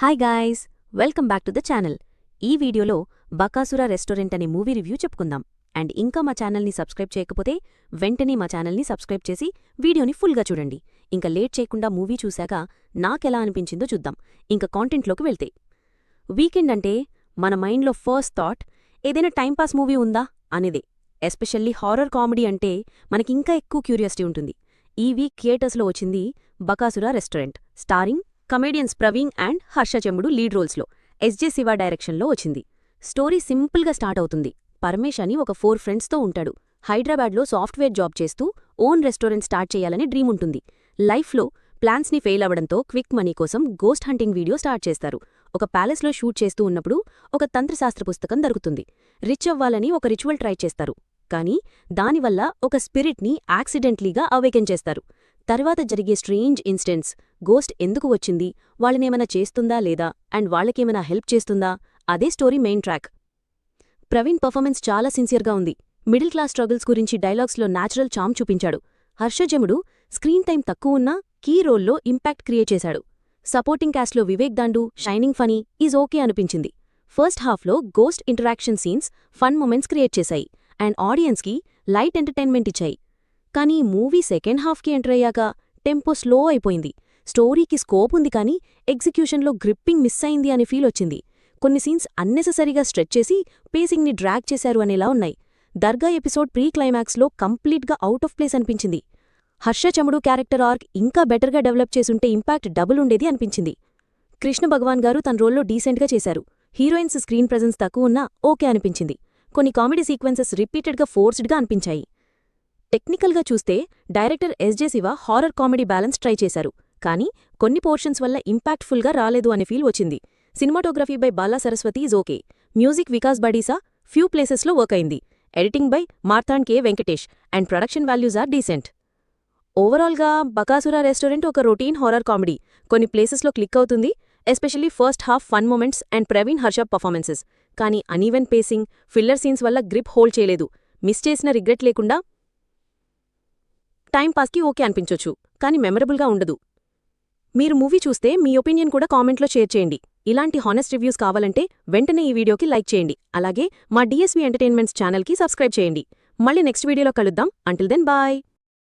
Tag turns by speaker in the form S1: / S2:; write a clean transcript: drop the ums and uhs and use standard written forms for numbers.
S1: Hi guys, welcome back to the channel. ఈ వీడియోలో Bakasura restaurant అనే మూవీ రివ్యూ చెప్పుకుందాం. అండ్ ఇంకా మా ఛానల్ని సబ్స్క్రైబ్ చేయకపోతే వెంటనే మా ఛానల్ని సబ్స్క్రైబ్ చేసి వీడియోని ఫుల్గా చూడండి. ఇంకా లేట్ చేయకుండా మూవీ చూశాక నాకెలా అనిపించిందో చూద్దాం. ఇంకా కాంటెంట్లోకి వెళ్తే, వీకెండ్ అంటే మన మైండ్లో ఫస్ట్ థాట్ ఏదైనా టైంపాస్ మూవీ ఉందా అనేదే. ఎస్పెషల్లీ హారర్ కామెడీ అంటే మనకింకా ఎక్కువ క్యూరియాసిటీ ఉంటుంది. ఈ వీక్ థియేటర్స్లో వచ్చింది Bakasura restaurant, starring comedians Praveen and Harsha Chemmudu lead రోల్స్లో. ఎస్జే శివ డైరెక్షన్లో వచ్చింది. స్టోరీ సింపుల్గా స్టార్ట్ అవుతుంది. పరమేశ్ అని ఒక 4 ఫ్రెండ్స్తో ఉంటాడు. హైదరాబాద్లో సాఫ్ట్వేర్ జాబ్ చేస్తూ ఓన్ రెస్టారెంట్ స్టార్ట్ చేయాలని డ్రీమ్ ఉంటుంది. లైఫ్లో ప్లాన్స్ని ఫెయిల్ అవ్వడంతో క్విక్ మనీ కోసం గోస్ట్ హంటింగ్ వీడియో స్టార్ట్ చేస్తారు. ఒక ప్యాలెస్లో షూట్ చేస్తూ ఉన్నప్పుడు ఒక తంత్రశాస్త్ర పుస్తకం దొరుకుతుంది. రిచ్ అవ్వాలని ఒక రిచువల్ ట్రై చేస్తారు. కానీ దానివల్ల ఒక స్పిరిట్ని యాక్సిడెంట్లీగా అవేకెన్ చేస్తారు. తర్వాత జరిగే స్ట్రేంజ్ ఇన్సిడెంట్స్, గోస్ట్ ఎందుకు వచ్చింది, వాళ్ళనేమైనా చేస్తుందా లేదా, అండ్ వాళ్ళకేమైనా హెల్ప్ చేస్తుందా, అదే story main track. Praveen performance చాలా సిన్సియర్గా ఉంది. మిడిల్ క్లాస్ స్ట్రగుల్స్ గురించి డైలాగ్స్లో న్యాచురల్ చామ్ చూపించాడు. హర్షజముడు స్క్రీన్ టైం తక్కువున్నా కీ రోల్లో ఇంపాక్ట్ క్రియేట్ చేశాడు. సపోర్టింగ్ క్యాస్ట్లో Vivek Dandu shining Phani is okay అనిపించింది. ఫస్ట్ హాఫ్లో ghost interaction scenes fun moments create చేశాయి అండ్ ఆడియన్స్కి లైట్ ఎంటర్టైన్మెంట్ ఇచ్చాయి. కానీ మూవీ సెకండ్ హాఫ్కి ఎంటర్ అయ్యాక టెంపో స్లో అయిపోయింది. స్టోరీకి స్కోప్ ఉంది కానీ ఎగ్జిక్యూషన్లో గ్రిప్పింగ్ మిస్ అయింది అనే ఫీల్ వచ్చింది. కొన్ని సీన్స్ అన్నెసెసరీగా స్ట్రెచ్ చేసి పేసింగ్ని డ్రాగ్ చేశారు అనేలా ఉన్నాయి. దర్గా ఎపిసోడ్ ప్రీ క్లైమాక్స్లో కంప్లీట్గా అవుట్ ఆఫ్ ప్లేస్ అనిపించింది. హర్ష చముడు క్యారెక్టర్ ఆర్క్ ఇంకా బెటర్గా డెవలప్ చేసుంటే ఇంపాక్ట్ డబుల్ ఉండేది అనిపించింది. కృష్ణ భగవాన్ గారు తన రోల్లో డీసెంట్గా చేశారు. హీరోయిన్స్ స్క్రీన్ ప్రెజెన్స్ తక్కువున్నా ఓకే అనిపించింది. కొన్ని కామెడీ సీక్వెన్సెస్ రిపీటెడ్గా ఫోర్స్డ్గా అనిపించాయి. టెక్నికల్గా చూస్తే director SJ Shiva horror comedy balance try చేశారు. కానీ కొన్ని పోర్షన్స్ వల్ల ఇంపాక్ట్ఫుల్గా రాలేదు అనే ఫీల్ వచ్చింది. Cinematography by Bala Saraswathi is okay. Music Vikas Badisa few ప్లేసెస్లో వర్క్ అయింది. Editing by Marthand K Venkatesh and production values are decent. ఓవరాల్గా బకాసుర రెస్టారెంట్ ఒక రొటీన్ హారర్ కామెడీ. కొన్ని ప్లేసెస్లో క్లిక్ అవుతుంది, especially first half fun moments and Praveen Harsha performances. కానీ అనీవెన్ పేసింగ్, ఫిల్లర్ సీన్స్ వల్ల grip hold చేయలేదు. మిస్ చేసిన రిగ్రెట్ లేకుండా టైంపాస్కి ఓకే అనిపించొచ్చు, కానీ మెమరబుల్గా ఉండదు. మీరు మూవీ చూస్తే మీ ఒపీనియన్ కూడా కామెంట్లో షేర్ చేయండి. ఇలాంటి హానెస్ట్ రివ్యూస్ కావాలంటే వెంటనే ఈ వీడియోకి లైక్ చేయండి. అలాగే మా డిఎస్వి ఎంటర్టైన్మెంట్స్ ఛానల్కి సబ్స్క్రైబ్ చేయండి. మళ్ళీ నెక్స్ట్ వీడియోలో కలుద్దాం. Until then bye.